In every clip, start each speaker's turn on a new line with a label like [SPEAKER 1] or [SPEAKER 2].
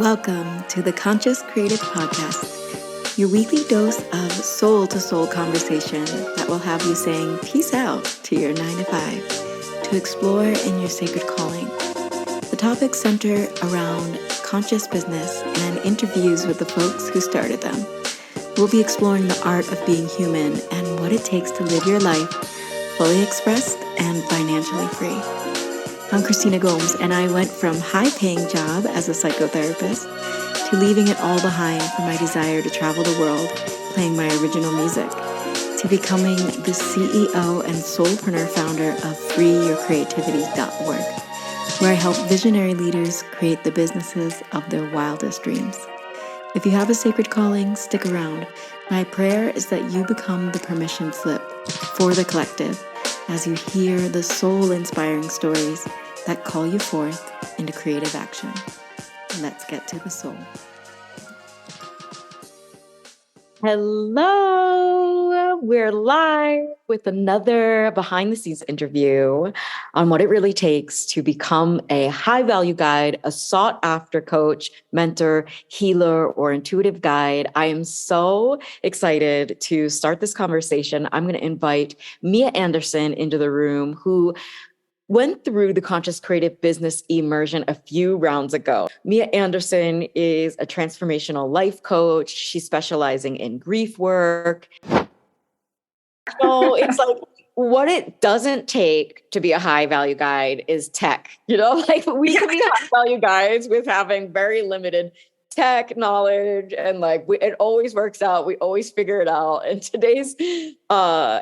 [SPEAKER 1] Welcome to the Conscious Creative Podcast, your weekly dose of soul-to-soul conversation that will have you saying peace out to your 9 to 5 to explore in your sacred calling. The topics center around conscious business and interviews with the folks who started them. We'll be exploring the art of being human and what it takes to live your life fully expressed and financially free. I'm Christina Gomes, and I went from high-paying job as a psychotherapist to leaving it all behind for my desire to travel the world playing my original music, to becoming the CEO and soulpreneur founder of freeyourcreativity.org, where I help visionary leaders create the businesses of their wildest dreams. If you have a sacred calling, stick around. My prayer is that you become the permission slip for the collective as you hear the soul-inspiring stories that call you forth into creative action. Let's get to the soul. Hello, we're live with another behind-the-scenes interview on what it really takes to become a high-value guide, a sought-after coach, mentor, healer, or intuitive guide. I am so excited to start this conversation. I'm going to invite Mia Anderson into the room, who went through the Conscious Creative Business Immersion a few rounds ago. Mia Anderson is a transformational life coach. She's specializing in grief work. So it's like what it doesn't take to be a high value guide is tech. Like we can be high value guides with having very limited tech knowledge, and it always works out. We always figure it out. And today's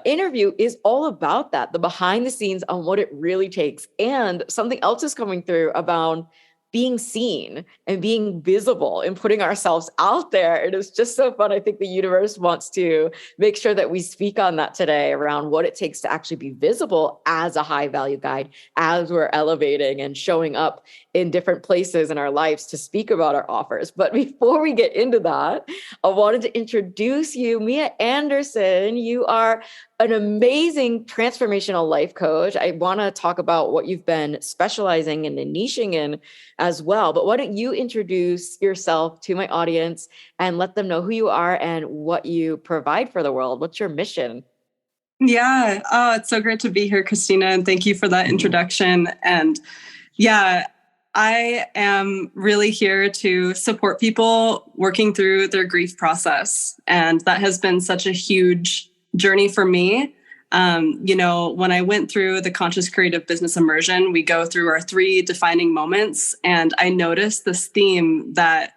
[SPEAKER 1] interview is all about that, the behind the scenes on what it really takes. And something else is coming through about being seen and being visible and putting ourselves out there. It is just so fun. I think the universe wants to make sure that we speak on that today around what it takes to actually be visible as a high value guide, as we're elevating and showing up in different places in our lives to speak about our offers. But before we get into that, I wanted to introduce you, Mia Anderson. You are an amazing transformational life coach. I want to talk about what you've been specializing in and niching in as well. But why don't you introduce yourself to my audience and let them know who you are and what you provide for the world? What's your mission?
[SPEAKER 2] Yeah. Oh, it's so great to be here, Christina. And thank you for that introduction. And yeah, I am really here to support people working through their grief process. And that has been such a huge journey for me. When I went through the Conscious Creative Business Immersion, we go through our 3 defining moments. And I noticed this theme that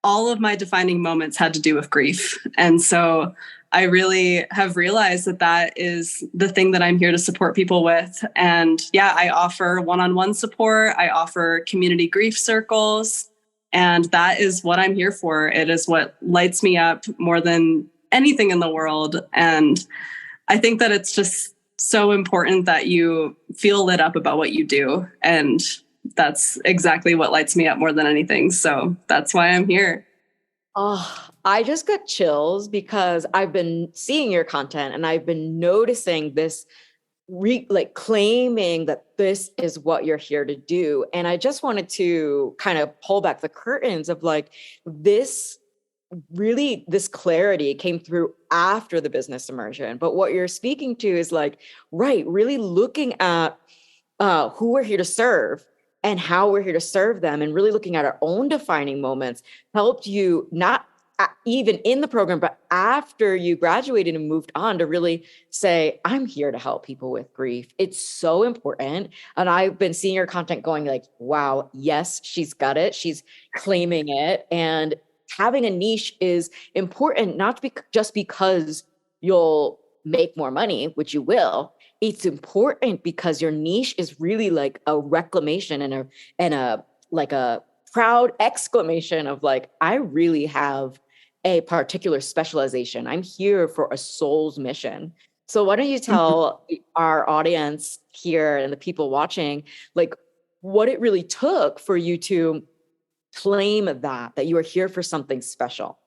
[SPEAKER 2] all of my defining moments had to do with grief. And so I really have realized that that is the thing that I'm here to support people with. And yeah, I offer one-on-one support. I offer community grief circles. And that is what I'm here for. It is what lights me up more than anything in the world. And I think that it's just so important that you feel lit up about what you do. And that's exactly what lights me up more than anything. So that's why I'm here.
[SPEAKER 1] Oh, I just got chills because I've been seeing your content and I've been noticing this claiming that this is what you're here to do. And I just wanted to kind of pull back the curtains of this clarity came through after the business immersion. But what you're speaking to is really looking at who we're here to serve and how we're here to serve them, and really looking at our own defining moments helped you not even in the program, but after you graduated and moved on to really say, I'm here to help people with grief. It's so important. And I've been seeing your content going wow, yes, she's got it. She's claiming it. And having a niche is important, not just because you'll make more money, which you will. It's important because your niche is really like a reclamation and a proud exclamation of I really have a particular specialization. I'm here for a soul's mission. So why don't you tell our audience here and the people watching, what it really took for you to claim that you are here for something special?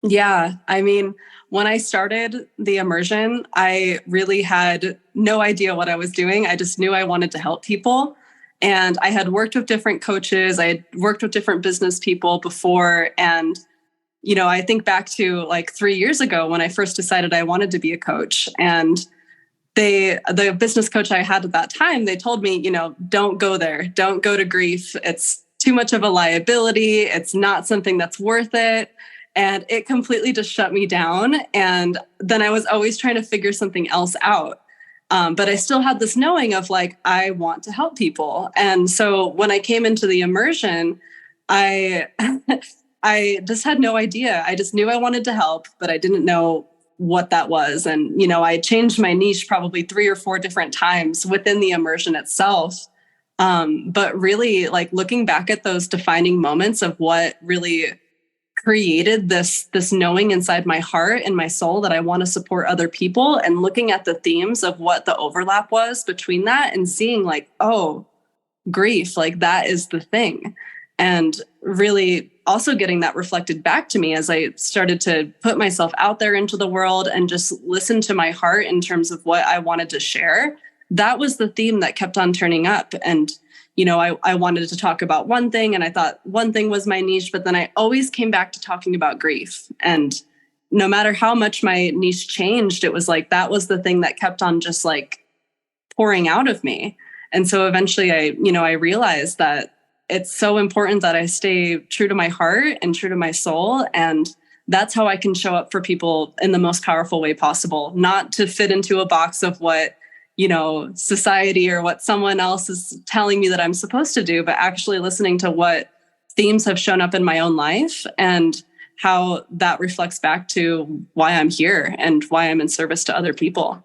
[SPEAKER 2] Yeah. I mean, when I started the immersion, I really had no idea what I was doing. I just knew I wanted to help people. And I had worked with different coaches. I had worked with different business people before. And, I think back to like 3 years ago when I first decided I wanted to be a coach. And the business coach I had at that time, they told me, don't go there. Don't go to grief. It's too much of a liability. It's not something that's worth it. And it completely just shut me down. And then I was always trying to figure something else out. But I still had this knowing of like, I want to help people. And so when I came into the immersion, I I just had no idea. I just knew I wanted to help, but I didn't know what that was. And, I changed my niche probably 3 or 4 different times within the immersion itself. But really like looking back at those defining moments of what really created this knowing inside my heart and my soul that I want to support other people, and looking at the themes of what the overlap was between that and seeing like, oh, grief, like that is the thing. And really also getting that reflected back to me as I started to put myself out there into the world and just listen to my heart in terms of what I wanted to share. That was the theme that kept on turning up. And, I wanted to talk about one thing, and I thought one thing was my niche, but then I always came back to talking about grief. And no matter how much my niche changed, it was like, that was the thing that kept on just like pouring out of me. And so eventually I realized that it's so important that I stay true to my heart and true to my soul. And that's how I can show up for people in the most powerful way possible, not to fit into a box of what, society or what someone else is telling me that I'm supposed to do, but actually listening to what themes have shown up in my own life and how that reflects back to why I'm here and why I'm in service to other people.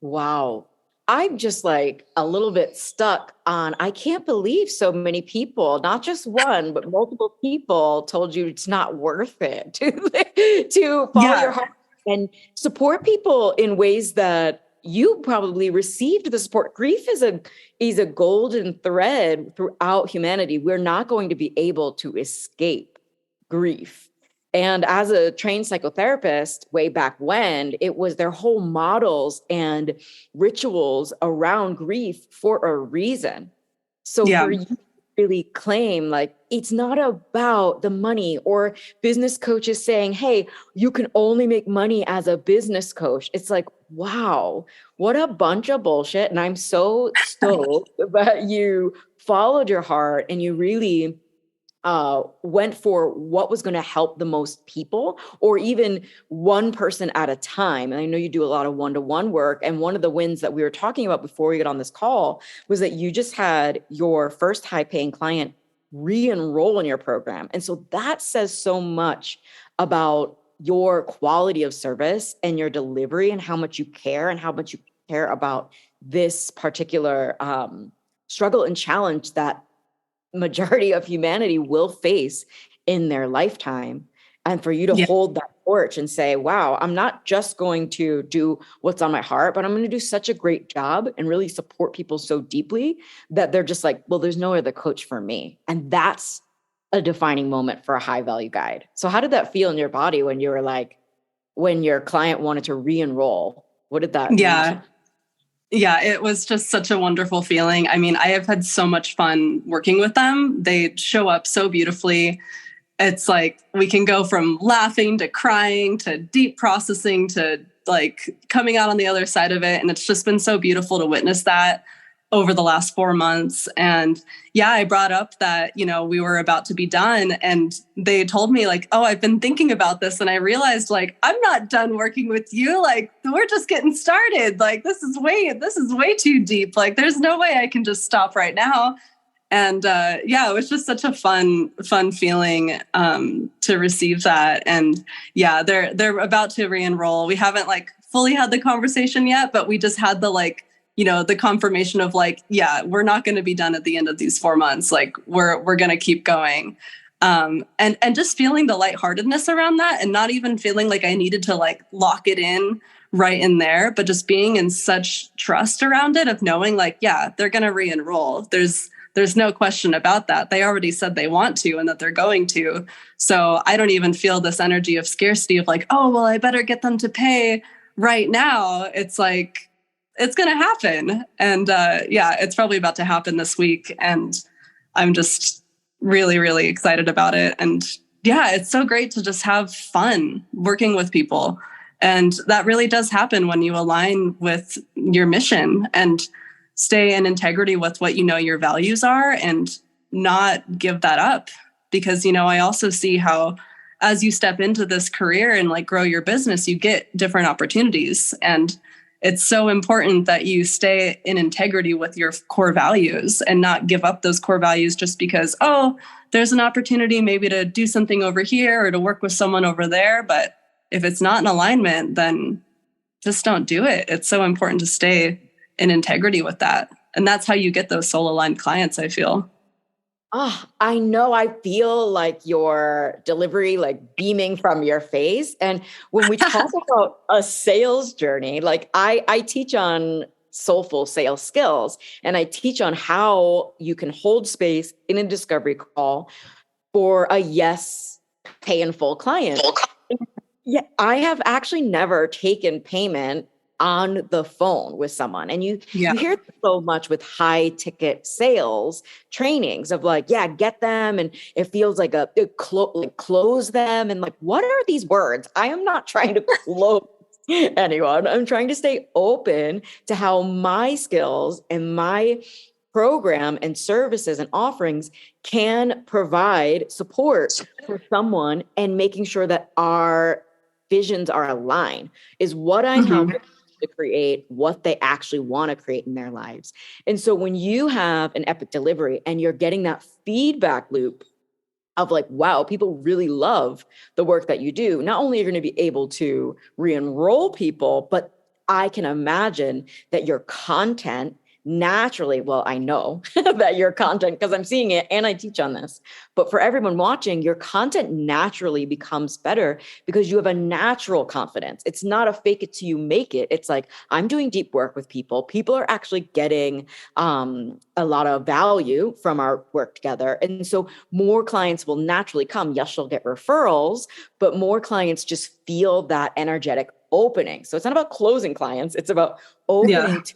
[SPEAKER 1] Wow. I'm just like a little bit stuck on, I can't believe so many people, not just one, but multiple people told you it's not worth it to follow your heart and support people in ways that you probably received the support. Grief is a golden thread throughout humanity. We're not going to be able to escape grief. And as a trained psychotherapist way back when, it was their whole models and rituals around grief for a reason. So for you to really claim like, it's not about the money, or business coaches saying, hey, you can only make money as a business coach. It's like, wow, what a bunch of bullshit. And I'm so stoked that you followed your heart and you really went for what was going to help the most people, or even one person at a time. And I know you do a lot of one-to-one work. And one of the wins that we were talking about before we got on this call was that you just had your first high-paying client re-enroll in your program. And so that says so much about your quality of service and your delivery and how much you care and how much you care about this particular struggle and challenge that majority of humanity will face in their lifetime. And for you to hold that torch and say, wow, I'm not just going to do what's on my heart, but I'm going to do such a great job and really support people so deeply that they're just like, well, there's no other coach for me. And that's a defining moment for a high value guide. So how did that feel in your body when you were like, when your client wanted to re-enroll? What did that mean?
[SPEAKER 2] Yeah, it was just such a wonderful feeling. I mean, I have had so much fun working with them. They show up so beautifully. It's like we can go from laughing to crying to deep processing to like coming out on the other side of it. And it's just been so beautiful to witness that over the last 4 months. And I brought up that, we were about to be done, and they told me like, oh, I've been thinking about this. And I realized like, I'm not done working with you. Like, we're just getting started. Like, this is way too deep. Like, there's no way I can just stop right now. And it was just such a fun feeling to receive that. And they're about to re-enroll. We haven't like fully had the conversation yet, but we just had the like, the confirmation of like, we're not going to be done at the end of these 4 months. Like we're going to keep going. And just feeling the lightheartedness around that, and not even feeling like I needed to like lock it in right in there, but just being in such trust around it of knowing like, they're going to re-enroll. There's no question about that. They already said they want to and that they're going to. So I don't even feel this energy of scarcity of like, oh, well, I better get them to pay right now. It's like, it's going to happen. And yeah, it's probably about to happen this week. And I'm just really, really excited about it. And yeah, it's so great to just have fun working with people. And that really does happen when you align with your mission and stay in integrity with what you know your values are and not give that up. Because, you know, I also see how as you step into this career and like grow your business, you get different opportunities. And it's so important that you stay in integrity with your core values and not give up those core values just because, oh, there's an opportunity maybe to do something over here or to work with someone over there. But if it's not in alignment, then just don't do it. It's so important to stay in integrity with that. And that's how you get those soul aligned clients, I feel.
[SPEAKER 1] Oh, I know. I feel like your delivery, like beaming from your face. And when we talk about a sales journey, like I teach on soulful sales skills, and I teach on how you can hold space in a discovery call for a yes, pay in full client. Yeah, I have actually never taken payment on the phone with someone. And you hear so much with high ticket sales trainings of like, yeah, get them. And it feels like close them. And like, what are these words? I am not trying to close anyone. I'm trying to stay open to how my skills and my program and services and offerings can provide support for someone, and making sure that our visions are aligned is what I'm helping to create what they actually want to create in their lives. And so when you have an epic delivery and you're getting that feedback loop of like, wow, people really love the work that you do, not only are you going to be able to re-enroll people, but I can imagine that your content naturally, well, I know that your content, because I'm seeing it and I teach on this, but for everyone watching, your content naturally becomes better because you have a natural confidence. It's not a fake it till you make it. It's like, I'm doing deep work with people. People are actually getting a lot of value from our work together. And so more clients will naturally come. Yes, you'll get referrals, but more clients just feel that energetic opening. So it's not about closing clients. It's about opening to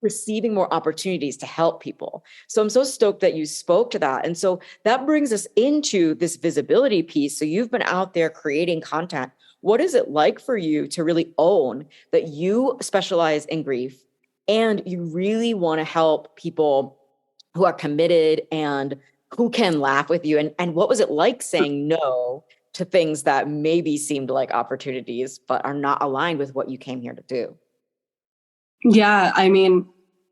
[SPEAKER 1] receiving more opportunities to help people. So I'm so stoked that you spoke to that. And so that brings us into this visibility piece. So you've been out there creating content. What is it like for you to really own that you specialize in grief and you really want to help people who are committed and who can laugh with you? And what was it like saying no to things that maybe seemed like opportunities, but are not aligned with what you came here to do?
[SPEAKER 2] Yeah, I mean,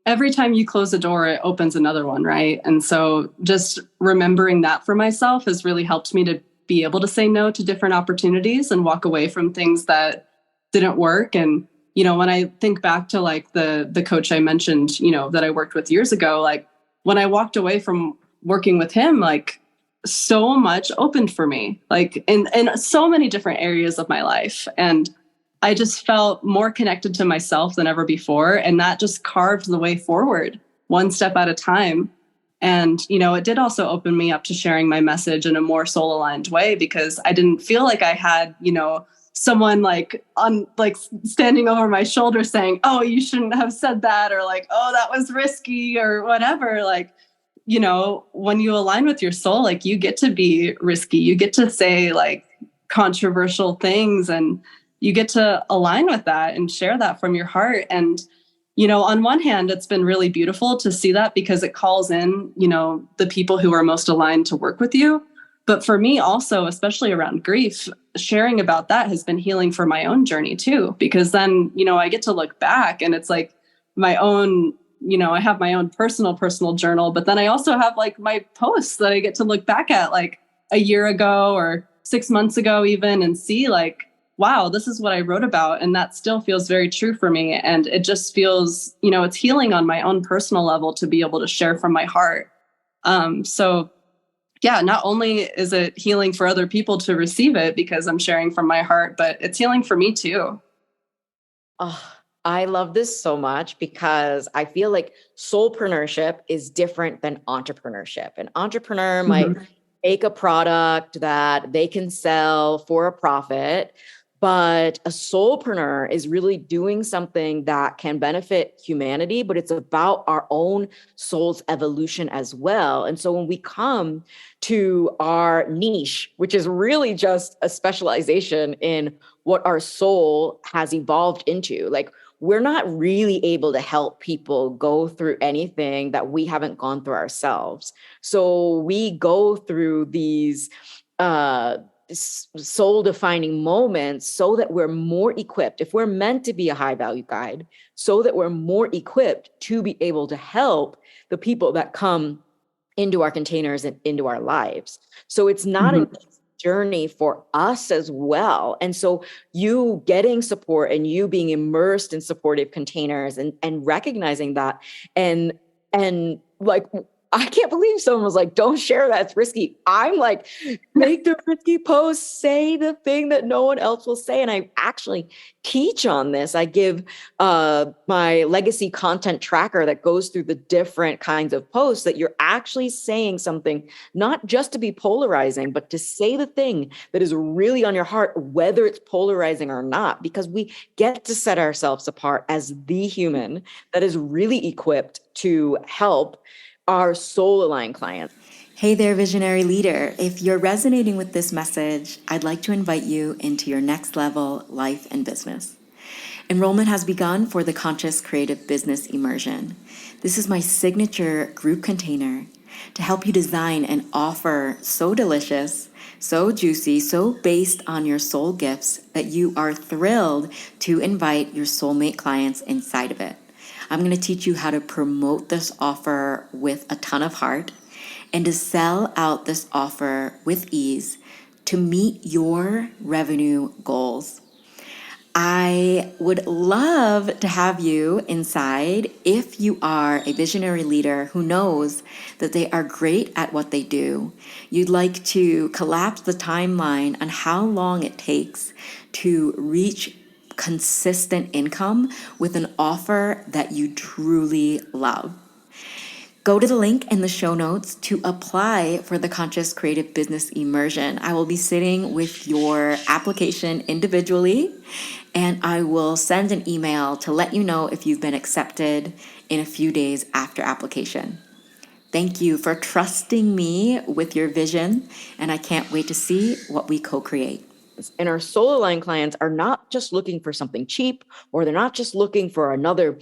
[SPEAKER 2] every time you close a door, it opens another one, right? And so just remembering that for myself has really helped me to be able to say no to different opportunities and walk away from things that didn't work. And, you know, when I think back to like the coach I mentioned, you know, that I worked with years ago, like when I walked away from working with him, like so much opened for me, like in so many different areas of my life. And I just felt more connected to myself than ever before. And that just carved the way forward one step at a time. And, you know, it did also open me up to sharing my message in a more soul aligned way, because I didn't feel like I had, you know, someone like standing over my shoulder saying, oh, you shouldn't have said that, or like, oh, that was risky or whatever. Like, you know, when you align with your soul, like you get to be risky, you get to say like controversial things, and you get to align with that and share that from your heart. And, you know, on one hand, it's been really beautiful to see that because it calls in, you know, the people who are most aligned to work with you. But for me also, especially around grief, sharing about that has been healing for my own journey too, because then, you know, I get to look back and it's like my own, you know, I have my own personal journal, but then I also have like my posts that I get to look back at like a year ago or 6 months ago even, and see like, wow, this is what I wrote about. And that still feels very true for me. And it just feels, you know, it's healing on my own personal level to be able to share from my heart. So yeah, not only is it healing for other people to receive it because I'm sharing from my heart, but it's healing for me too.
[SPEAKER 1] Oh, I love this so much because I feel like soulpreneurship is different than entrepreneurship. An entrepreneur might make a product that they can sell for a profit, But a soulpreneur is really doing something that can benefit humanity, but it's about our own soul's evolution as well. And so when we come to our niche, which is really just a specialization in what our soul has evolved into, like we're not really able to help people go through anything that we haven't gone through ourselves. So we go through these soul defining moments so that we're more equipped, if we're meant to be a high value guide, so that we're more equipped to be able to help the people that come into our containers and into our lives. So it's not an journey for us as well. And so you getting support and you being immersed in supportive containers and recognizing that and like I can't believe someone was like, don't share that, it's risky. I'm like, make the risky post, say the thing that no one else will say. And I actually teach on this. I give my legacy content tracker that goes through the different kinds of posts that you're actually saying something, not just to be polarizing, but to say the thing that is really on your heart, whether it's polarizing or not, because we get to set ourselves apart as the human that is really equipped to help our soul aligned clients.
[SPEAKER 3] Hey there, visionary leader. If you're resonating with this message, I'd like to invite you into your next level life and business. Enrollment has begun for the Conscious Creative Business Immersion. This is my signature group container to help you design an offer so delicious, so juicy, so based on your soul gifts that you are thrilled to invite your soulmate clients inside of it. I'm going to teach you how to promote this offer with a ton of heart and to sell out this offer with ease to meet your revenue goals. I would love to have you inside if you are a visionary leader who knows that they are great at what they do. You'd like to collapse the timeline on how long it takes to reach consistent income with an offer that you truly love. Go to the link in the show notes to apply for the Conscious Creative Business Immersion. I will be sitting with your application individually, and I will send an email to let you know if you've been accepted in a few days after application. Thank you for trusting me with your vision, and I can't wait to see what we co-create.
[SPEAKER 1] And our soul aligned clients are not just looking for something cheap, or they're not just looking for another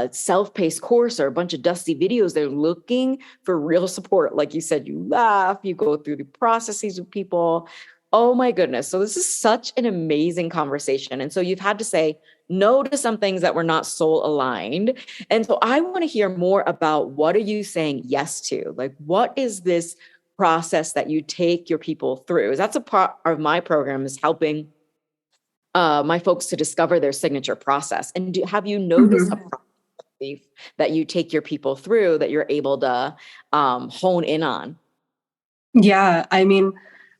[SPEAKER 1] self-paced course or a bunch of dusty videos. They're looking for real support. Like you said, you laugh, you go through the processes with people. Oh my goodness. So this is such an amazing conversation. And so you've had to say no to some things that were not soul aligned. And so I want to hear more about, what are you saying yes to? Like, what is this process that you take your people through? That's a part of my program, is helping my folks to discover their signature process. And have you noticed a process that you take your people through that you're able to hone in on?
[SPEAKER 2] Yeah, I mean,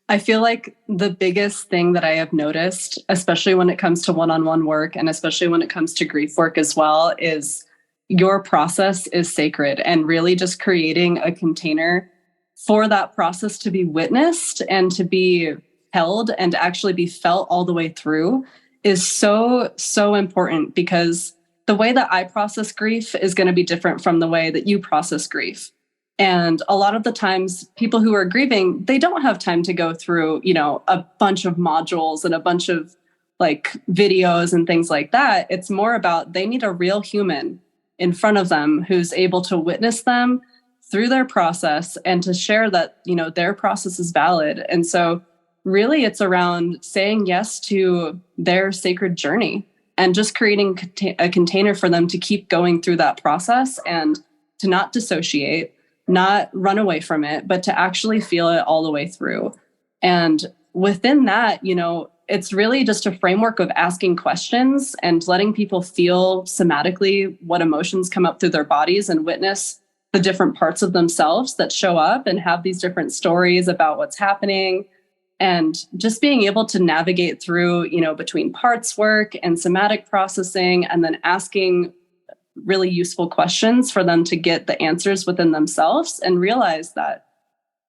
[SPEAKER 2] I feel like the biggest thing that I have noticed, especially when it comes to one-on-one work and especially when it comes to grief work as well, is your process is sacred, and really just creating a container for that process to be witnessed and to be held and actually be felt all the way through is so, so important, because the way that I process grief is going to be different from the way that you process grief. And a lot of the times people who are grieving, they don't have time to go through, a bunch of modules and a bunch of like videos and things like that. It's more about they need a real human in front of them who's able to witness them through their process and to share that, their process is valid. And so really it's around saying yes to their sacred journey and just creating a container for them to keep going through that process and to not dissociate, not run away from it, but to actually feel it all the way through. And within that, it's really just a framework of asking questions and letting people feel somatically what emotions come up through their bodies and witness the different parts of themselves that show up and have these different stories about what's happening, and just being able to navigate through, between parts work and somatic processing, and then asking really useful questions for them to get the answers within themselves and realize that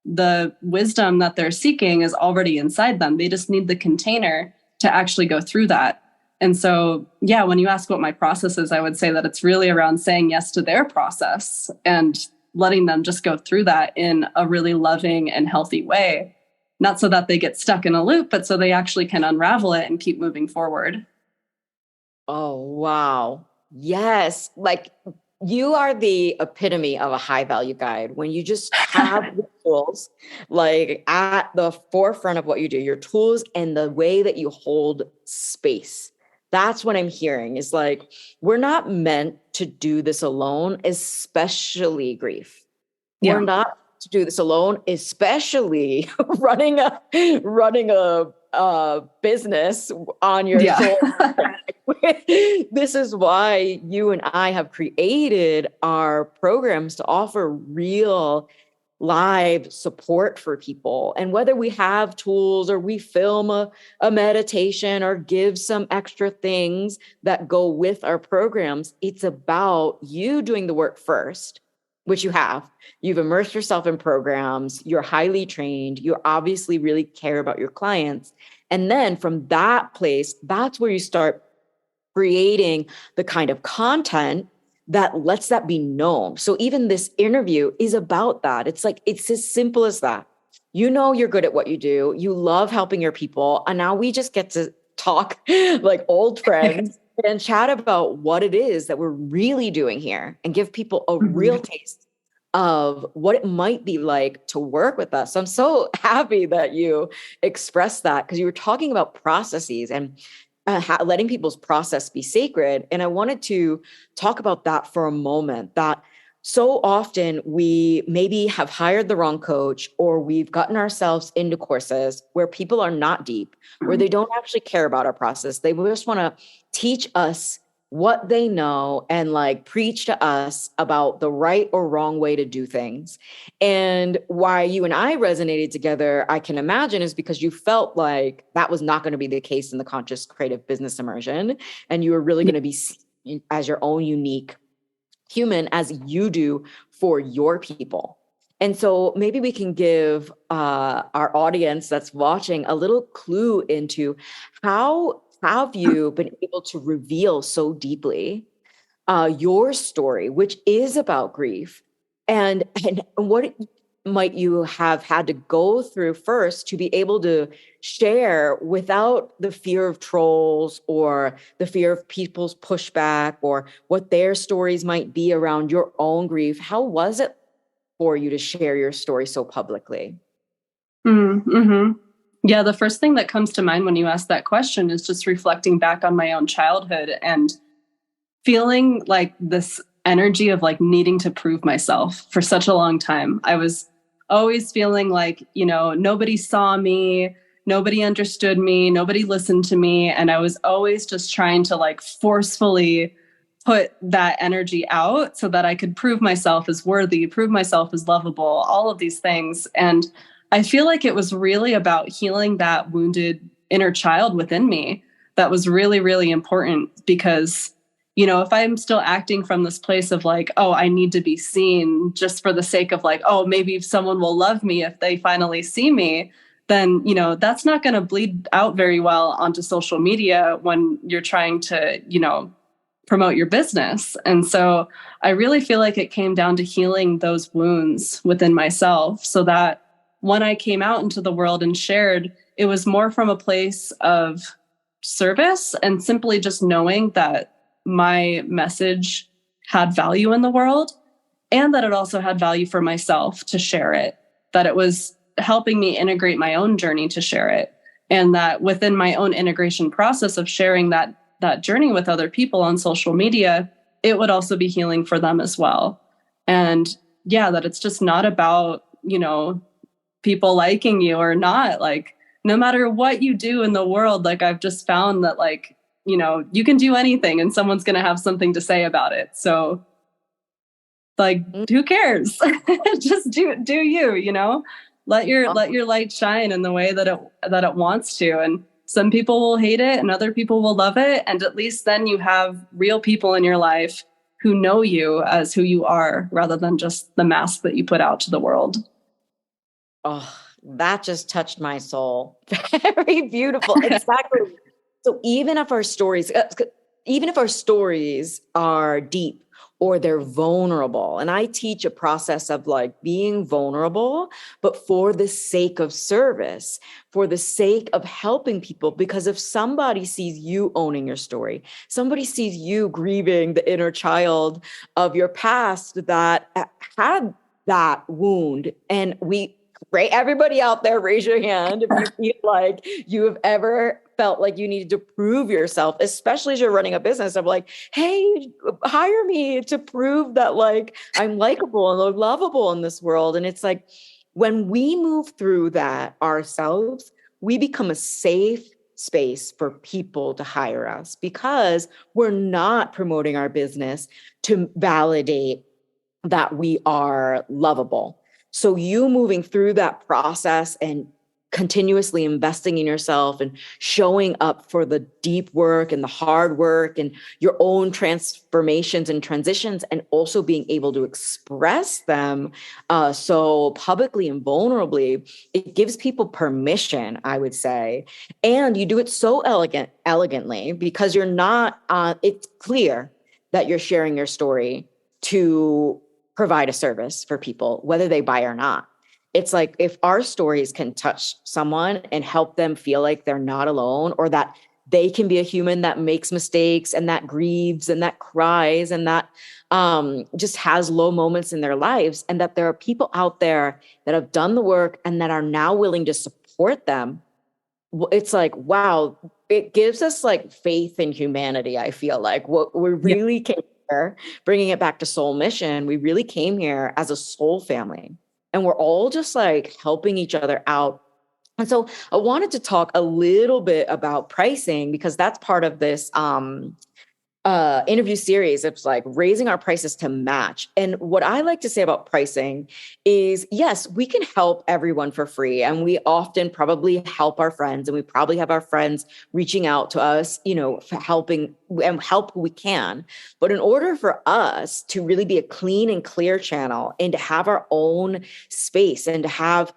[SPEAKER 2] the wisdom that they're seeking is already inside them. They just need the container to actually go through that. And so, yeah, when you ask what my process is, I would say that it's really around saying yes to their process and letting them just go through that in a really loving and healthy way. Not so that they get stuck in a loop, but so they actually can unravel it and keep moving forward.
[SPEAKER 1] Oh, wow. Yes. Like you are the epitome of a high value guide when you just have the tools like at the forefront of what you do, your tools and the way that you hold space. That's what I'm hearing is like, we're not meant to do this alone, especially grief.
[SPEAKER 2] Yeah.
[SPEAKER 1] We're not to do this alone, especially running a business on your soul. This is why you and I have created our programs to offer real live support for people. And whether we have tools or we film a meditation or give some extra things that go with our programs, it's about you doing the work first, which you have. You've immersed yourself in programs, you're highly trained, you obviously really care about your clients. And then from that place, that's where you start creating the kind of content that lets that be known. So even this interview is about that. It's like, it's as simple as that. You know, you're good at what you do. You love helping your people. And now we just get to talk like old friends and chat about what it is that we're really doing here and give people a real taste of what it might be like to work with us. So I'm so happy that you expressed that because you were talking about processes and letting people's process be sacred. And I wanted to talk about that for a moment, that so often we maybe have hired the wrong coach or we've gotten ourselves into courses where people are not deep, where they don't actually care about our process. They just want to teach us what they know and like preach to us about the right or wrong way to do things. And why you and I resonated together, I can imagine, is because you felt like that was not going to be the case in the conscious creative business immersion. And you were really going to be seen as your own unique human as you do for your people. And so maybe we can give our audience that's watching a little clue into how have you been able to reveal so deeply your story, which is about grief, and what might you have had to go through first to be able to share without the fear of trolls or the fear of people's pushback or what their stories might be around your own grief? How was it for you to share your story so publicly?
[SPEAKER 2] Mm-hmm. Yeah, the first thing that comes to mind when you ask that question is just reflecting back on my own childhood and feeling like this energy of like needing to prove myself for such a long time. I was always feeling like, you know, nobody saw me, nobody understood me, nobody listened to me. And I was always just trying to like forcefully put that energy out so that I could prove myself as worthy, prove myself as lovable, all of these things. And I feel like it was really about healing that wounded inner child within me. That was really, really important because, you know, if I'm still acting from this place of like, oh, I need to be seen just for the sake of like, oh, maybe someone will love me if they finally see me, then, you know, that's not going to bleed out very well onto social media when you're trying to, you know, promote your business. And so I really feel like it came down to healing those wounds within myself so that when I came out into the world and shared, it was more from a place of service and simply just knowing that my message had value in the world and that it also had value for myself to share it, that it was helping me integrate my own journey to share it. And that within my own integration process of sharing that journey with other people on social media, it would also be healing for them as well. And yeah, that it's just not about, you know, people liking you or not. Like, no matter what you do in the world, like I've just found that like, you know, you can do anything and someone's going to have something to say about it. So like, who cares? Just do you, you know, let your light shine in the way that it wants to. And some people will hate it and other people will love it. And at least then you have real people in your life who know you as who you are rather than just the mask that you put out to the world.
[SPEAKER 1] Oh, that just touched my soul. Very beautiful. Exactly. So even if our stories are deep or they're vulnerable, and I teach a process of like being vulnerable, but for the sake of service, for the sake of helping people, because if somebody sees you owning your story, somebody sees you grieving the inner child of your past that had that wound, and right, everybody out there, raise your hand if you feel like you have ever felt like you needed to prove yourself, especially as you're running a business of like, hey, hire me to prove that like I'm likable and lovable in this world. And it's like, when we move through that ourselves, we become a safe space for people to hire us because we're not promoting our business to validate that we are lovable. So you moving through that process and continuously investing in yourself and showing up for the deep work and the hard work and your own transformations and transitions, and also being able to express them so publicly and vulnerably, it gives people permission, I would say. And you do it so elegantly because you're not, it's clear that you're sharing your story to provide a service for people, whether they buy or not. It's like, if our stories can touch someone and help them feel like they're not alone, or that they can be a human that makes mistakes and that grieves and that cries and that just has low moments in their lives, and that there are people out there that have done the work and that are now willing to support them. It's like, wow, it gives us like faith in humanity. I feel like what we really came here, bringing it back to soul mission, we really came here as a soul family. And we're all just like helping each other out. And so I wanted to talk a little bit about pricing, because that's part of this interview series. It's like raising our prices to match. And what I like to say about pricing is, yes, we can help everyone for free. And we often probably help our friends, and we probably have our friends reaching out to us, for helping and help who we can. But in order for us to really be a clean and clear channel, and to have our own space, and to have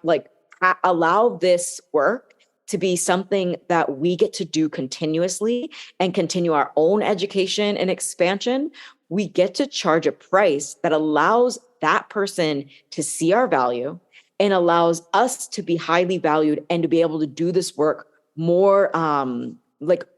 [SPEAKER 1] allow this work to be something that we get to do continuously and continue our own education and expansion, we get to charge a price that allows that person to see our value and allows us to be highly valued and to be able to do this work more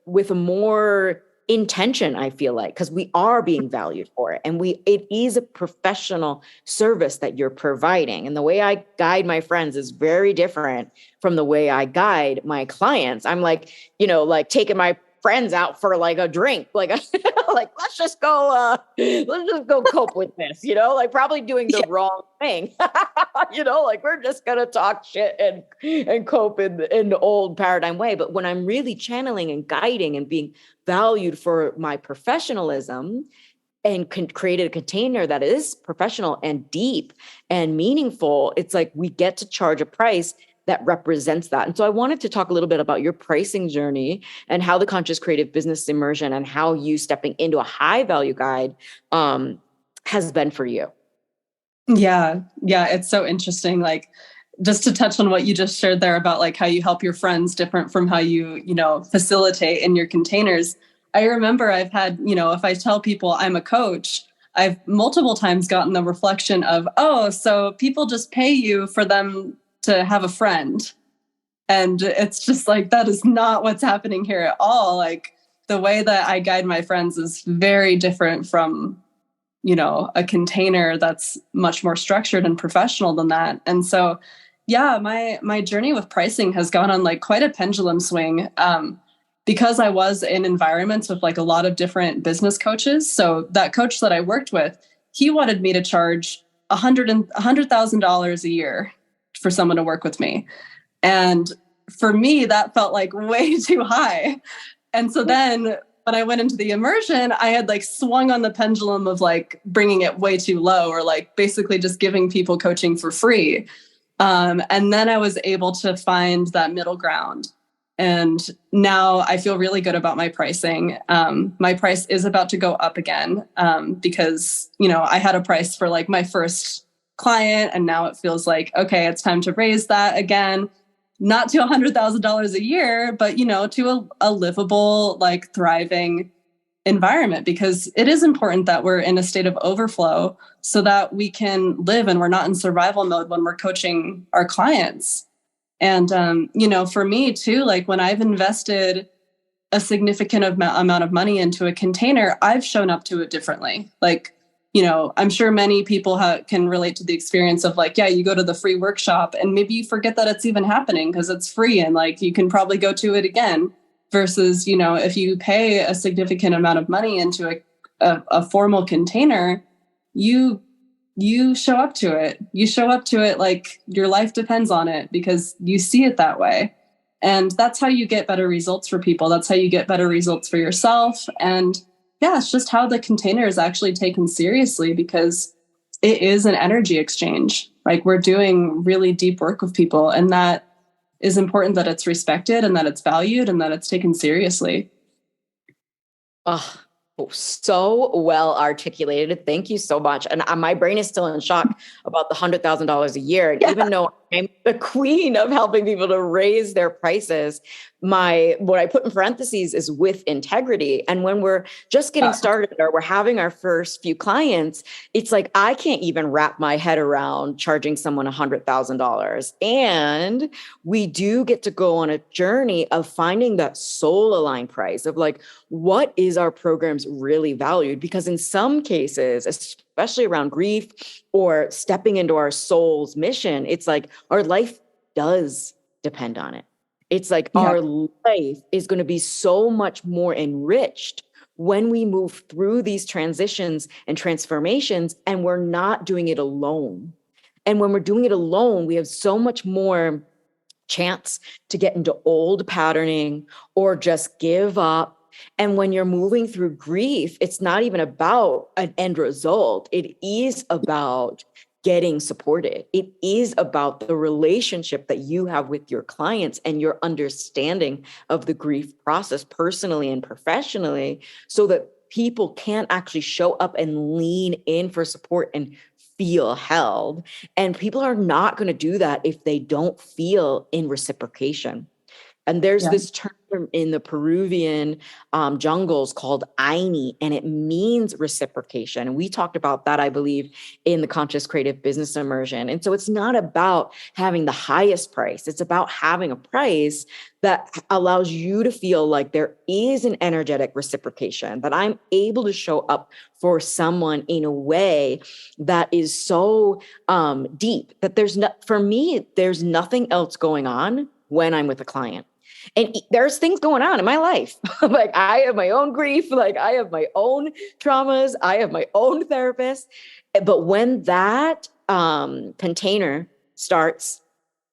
[SPEAKER 1] with more intention, I feel like, because we are being valued for it. And it is a professional service that you're providing. And the way I guide my friends is very different from the way I guide my clients. I'm like, taking my friends out for like a drink, like let's just go cope with this, probably doing the wrong thing. We're just gonna talk shit and cope in the old paradigm way. But when I'm really channeling and guiding and being valued for my professionalism, and created a container that is professional and deep and meaningful, it's like we get to charge a price that represents that. And so I wanted to talk a little bit about your pricing journey and how the conscious creative business immersion and how you stepping into a high value guide has been for you.
[SPEAKER 2] Yeah. It's so interesting. Like, just to touch on what you just shared there about like how you help your friends different from how you facilitate in your containers. I remember I've had, if I tell people I'm a coach, I've multiple times gotten the reflection of, oh, so people just pay you for them to have a friend. And it's just like, that is not what's happening here at all. Like, the way that I guide my friends is very different from, a container that's much more structured and professional than that. And so, yeah, my journey with pricing has gone on like quite a pendulum swing. Because I was in environments with like a lot of different business coaches. So that coach that I worked with, he wanted me to charge $100,000 a year for someone to work with me. And for me, that felt like way too high. And so then when I went into the immersion, I had like swung on the pendulum of like bringing it way too low, or like basically just giving people coaching for free. And then I was able to find that middle ground. And now I feel really good about my pricing. My price is about to go up again because, I had a price for like my first client, and now it feels like, okay, it's time to raise that again. not to $100,000 a year, but, to a livable, like thriving environment, because it is important that we're in a state of overflow so that we can live and we're not in survival mode when we're coaching our clients. And, for me too, like when I've invested a significant amount of money into a container, I've shown up to it differently. Like, I'm sure many people can relate to the experience of like, yeah, you go to the free workshop and maybe you forget that it's even happening because it's free and like you can probably go to it again. Versus, if you pay a significant amount of money into a formal container, you show up to it. You show up to it like your life depends on it because you see it that way. And that's how you get better results for people. That's how you get better results for yourself. And yeah, it's just how the container is actually taken seriously because it is an energy exchange. Like we're doing really deep work with people, and that is important that it's respected and that it's valued and that it's taken seriously.
[SPEAKER 1] Oh, so well articulated. Thank you so much. And my brain is still in shock about the $100,000 a year. And even though I'm the queen of helping people to raise their prices, what I put in parentheses is with integrity. And when we're just getting started or we're having our first few clients, it's like, I can't even wrap my head around charging someone $100,000. And we do get to go on a journey of finding that soul aligned price of like, what is our programs really valued? Because in some cases, especially around grief or stepping into our soul's mission, it's like our life does depend on it. It's like our life is going to be so much more enriched when we move through these transitions and transformations, and we're not doing it alone. And when we're doing it alone, we have so much more chance to get into old patterning or just give up. And when you're moving through grief, it's not even about an end result. It is about getting supported. It is about the relationship that you have with your clients and your understanding of the grief process personally and professionally, so that people can actually show up and lean in for support and feel held. And people are not going to do that if they don't feel in reciprocation. And there's this term in the Peruvian jungles called Aini, and it means reciprocation. And we talked about that, I believe, in the Conscious Creative Business Immersion. And so it's not about having the highest price. It's about having a price that allows you to feel like there is an energetic reciprocation, that I'm able to show up for someone in a way that is so deep that for me, there's nothing else going on when I'm with a client. And there's things going on in my life. Like I have my own grief, like I have my own traumas, I have my own therapist. But when that container starts,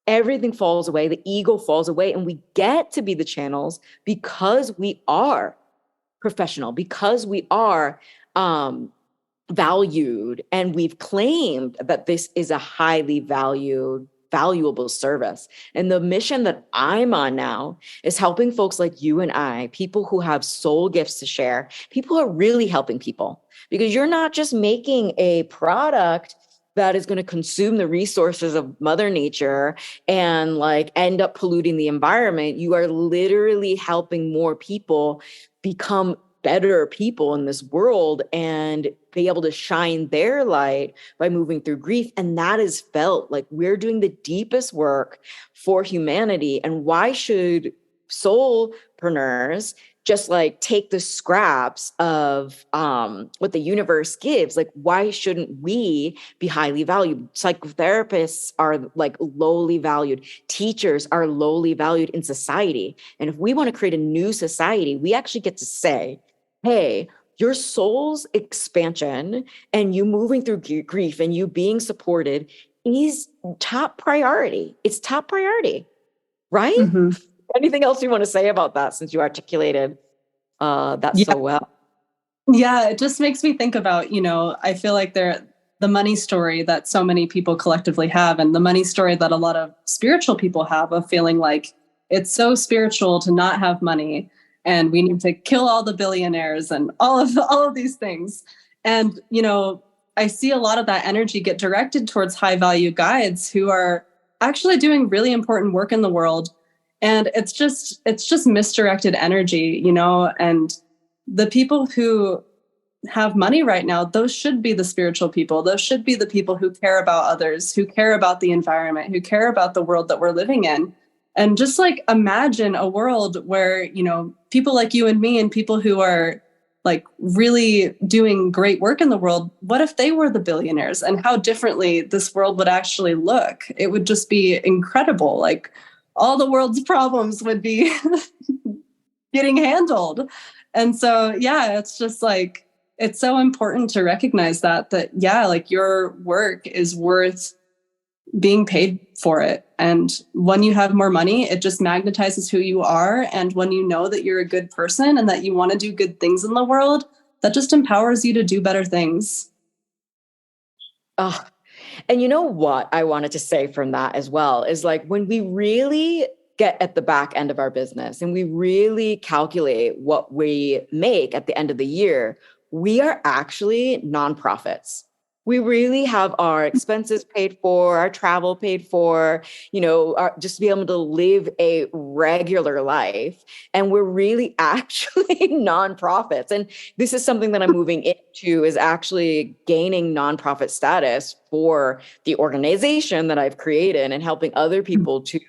[SPEAKER 1] everything falls away, the ego falls away, and we get to be the channels because we are professional, because we are valued, and we've claimed that this is a highly valuable service. And the mission that I'm on now is helping folks like you and I, people who have soul gifts to share, people who are really helping people, because you're not just making a product that is going to consume the resources of Mother Nature and like end up polluting the environment. You are literally helping more people become better people in this world and be able to shine their light by moving through grief. And that is felt like we're doing the deepest work for humanity. And why should soulpreneurs just like take the scraps of what the universe gives? Like, why shouldn't we be highly valued? Psychotherapists are like lowly valued. Teachers are lowly valued in society. And if we want to create a new society, we actually get to say, hey, your soul's expansion and you moving through grief and you being supported is top priority. It's top priority, right? Mm-hmm. Anything else you want to say about that, since you articulated that so well?
[SPEAKER 2] Yeah, it just makes me think about, I feel like the money story that so many people collectively have, and the money story that a lot of spiritual people have, of feeling like it's so spiritual to not have money. And we need to kill all the billionaires and all of these things. And, I see a lot of that energy get directed towards high value guides who are actually doing really important work in the world. And it's just misdirected energy, you know, and the people who have money right now, those should be the spiritual people. Those should be the people who care about others, who care about the environment, who care about the world that we're living in. And just like imagine a world where, you know, people like you and me and people who are like really doing great work in the world, what if they were the billionaires, and how differently this world would actually look? It would just be incredible. Like all the world's problems would be getting handled. And so, yeah, it's just like, it's so important to recognize that, yeah, like your work is worth being paid for it. And when you have more money, it just magnetizes who you are. And when you know that you're a good person and that you want to do good things in the world, that just empowers you to do better things.
[SPEAKER 1] Oh, and you know what I wanted to say from that as well is like when we really get at the back end of our business and we really calculate what we make at the end of the year, we are actually nonprofits. We really have our expenses paid for, our travel paid for, you know, just to be able to live a regular life. And we're really actually nonprofits. And this is something that I'm moving into, is actually gaining nonprofit status for the organization that I've created and helping other people to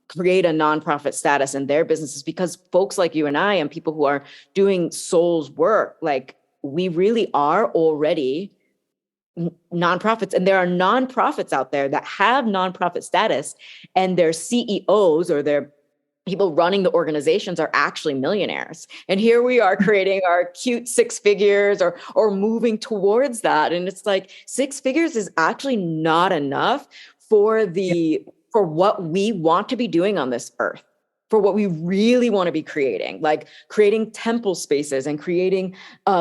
[SPEAKER 1] create a nonprofit status in their businesses, because folks like you and I and people who are doing soul's work, like we really are already nonprofits. And there are nonprofits out there that have nonprofit status and their CEOs or their people running the organizations are actually millionaires. And here we are creating our cute 6 figures or moving towards that. And it's like 6 figures is actually not enough for what we want to be doing on this earth, for what we really want to be creating, like creating temple spaces and creating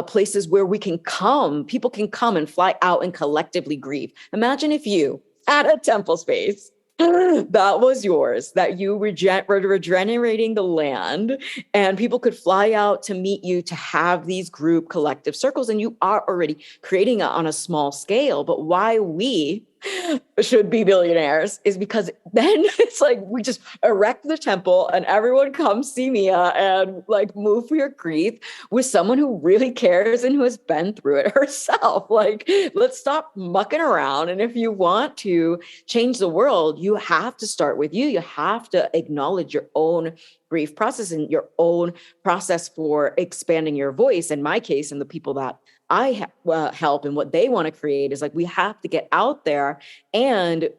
[SPEAKER 1] places where people can come and fly out and collectively grieve. Imagine if you had a temple space that was yours, that you were regenerating the land, and people could fly out to meet you to have these group collective circles. And you are already creating it on a small scale. But why we should be billionaires is because then it's like we just erect the temple and everyone comes see Mia and like move for your grief with someone who really cares and who has been through it herself. Like, let's stop mucking around. And if you want to change the world, you have to start with you. You have to acknowledge your own grief process and your own process for expanding your voice. In my case, and the people that I help and what they want to create is like, we have to get out there and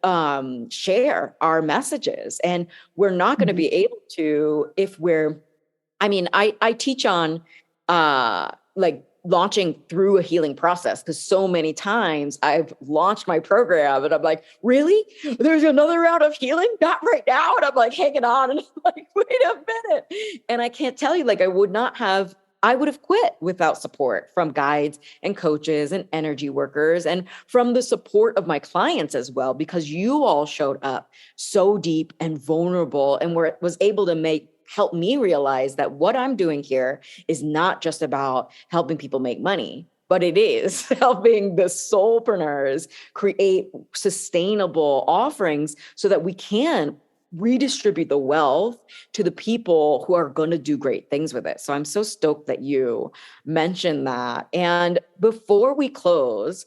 [SPEAKER 1] share our messages. And we're not going to be able to I teach on like launching through a healing process, because so many times I've launched my program and I'm like, really? There's another round of healing? Not right now. And I'm like hanging on and I'm like, wait a minute. And I can't tell you, like, I would have quit without support from guides and coaches and energy workers and from the support of my clients as well, because you all showed up so deep and vulnerable and was able to help me realize that what I'm doing here is not just about helping people make money, but it is helping the soulpreneurs create sustainable offerings so that we can redistribute the wealth to the people who are going to do great things with it. So I'm so stoked that you mentioned that. And before we close,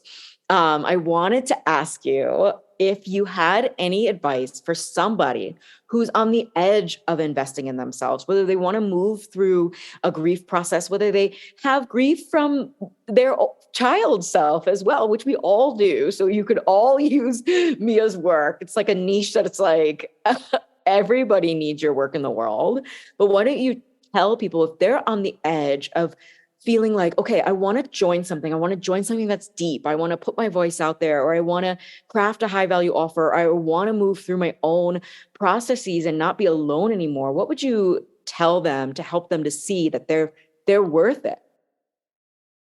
[SPEAKER 1] I wanted to ask you if you had any advice for somebody who's on the edge of investing in themselves, whether they want to move through a grief process, whether they have grief from their child self as well, which we all do. So you could all use Mia's work. It's like a niche that it's like everybody needs your work in the world. But why don't you tell people if they're on the edge of feeling like, okay, I want to join something. I want to join something that's deep. I want to put my voice out there, or I want to craft a high value offer. I want to move through my own processes and not be alone anymore. What would you tell them to help them to see that they're worth it?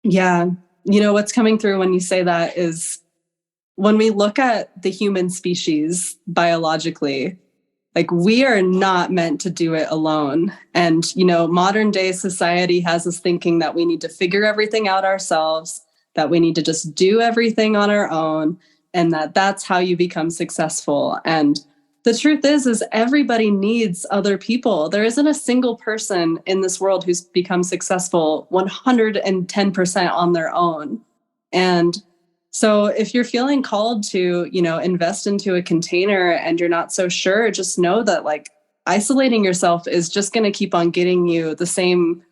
[SPEAKER 2] Yeah. You know, what's coming through when you say that is when we look at the human species biologically, like we are not meant to do it alone. And, you know, modern day society has us thinking that we need to figure everything out ourselves, that we need to just do everything on our own. and that's how you become successful. And the truth is everybody needs other people. There isn't a single person in this world who's become successful 110% on their own. And so if you're feeling called to, invest into a container and you're not so sure, just know that like isolating yourself is just going to keep on getting you the same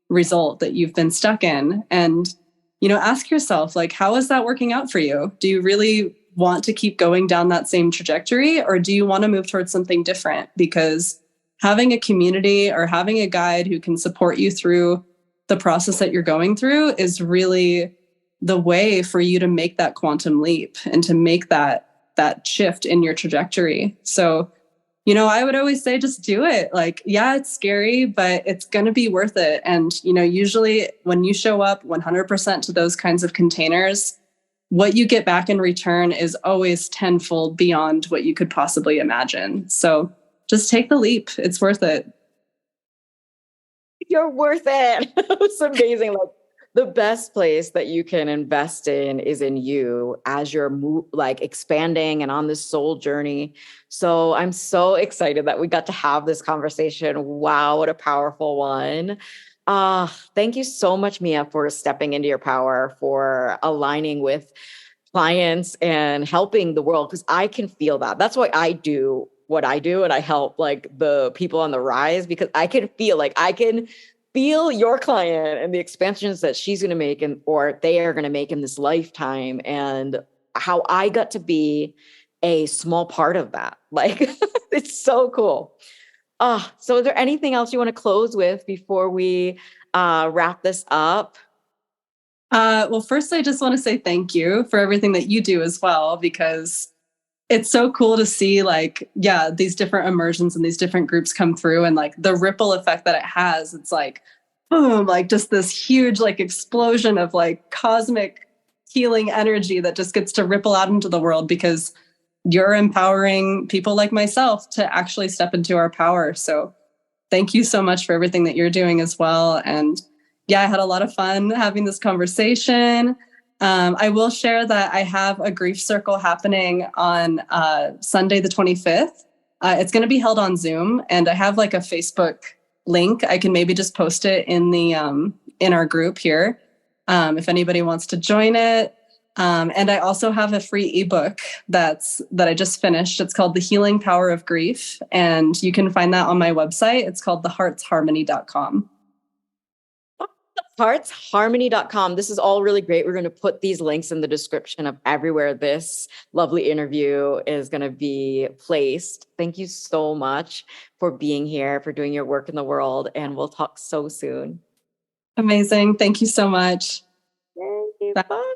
[SPEAKER 2] result that you've been stuck in. And, ask yourself, like, how is that working out for you? Do you really want to keep going down that same trajectory, or do you want to move towards something different? Because having a community or having a guide who can support you through the process that you're going through is really the way for you to make that quantum leap and to make that shift in your trajectory. So, I would always say just do it. Like, yeah, it's scary, but it's going to be worth it. And, usually when you show up 100% to those kinds of containers, what you get back in return is always tenfold beyond what you could possibly imagine. So just take the leap. It's worth it.
[SPEAKER 1] You're worth it. It's amazing. Like, the best place that you can invest in is in you as you're expanding and on this soul journey. So I'm so excited that we got to have this conversation. Wow, what a powerful one. Thank you so much, Mia, for stepping into your power, for aligning with clients and helping the world, because I can feel that. That's why I do what I do, and I help like the people on the rise, because I can feel your client and the expansions that she's going to make or they are going to make in this lifetime, and how I got to be a small part of that. Like, it's so cool. So is there anything else you want to close with before we wrap this up?
[SPEAKER 2] Well, first, I just want to say thank you for everything that you do as well, because it's so cool to see these different immersions and these different groups come through, and like the ripple effect that it has. It's like, boom, like just this huge explosion of cosmic healing energy that just gets to ripple out into the world because you're empowering people like myself to actually step into our power. So thank you so much for everything that you're doing as well. And yeah, I had a lot of fun having this conversation. I will share that I have a grief circle happening on Sunday, the 25th. It's going to be held on Zoom, and I have a Facebook link. I can maybe just post it in the in our group here if anybody wants to join it. And I also have a free ebook that I just finished. It's called The Healing Power of Grief, and you can find that on my website. It's called theheartsharmony.com.
[SPEAKER 1] Heartsharmony.com. This is all really great. We're going to put these links in the description of everywhere this lovely interview is going to be placed. Thank you so much for being here, for doing your work in the world, and we'll talk so soon.
[SPEAKER 2] Amazing. Thank you so much.
[SPEAKER 1] Yay, bye.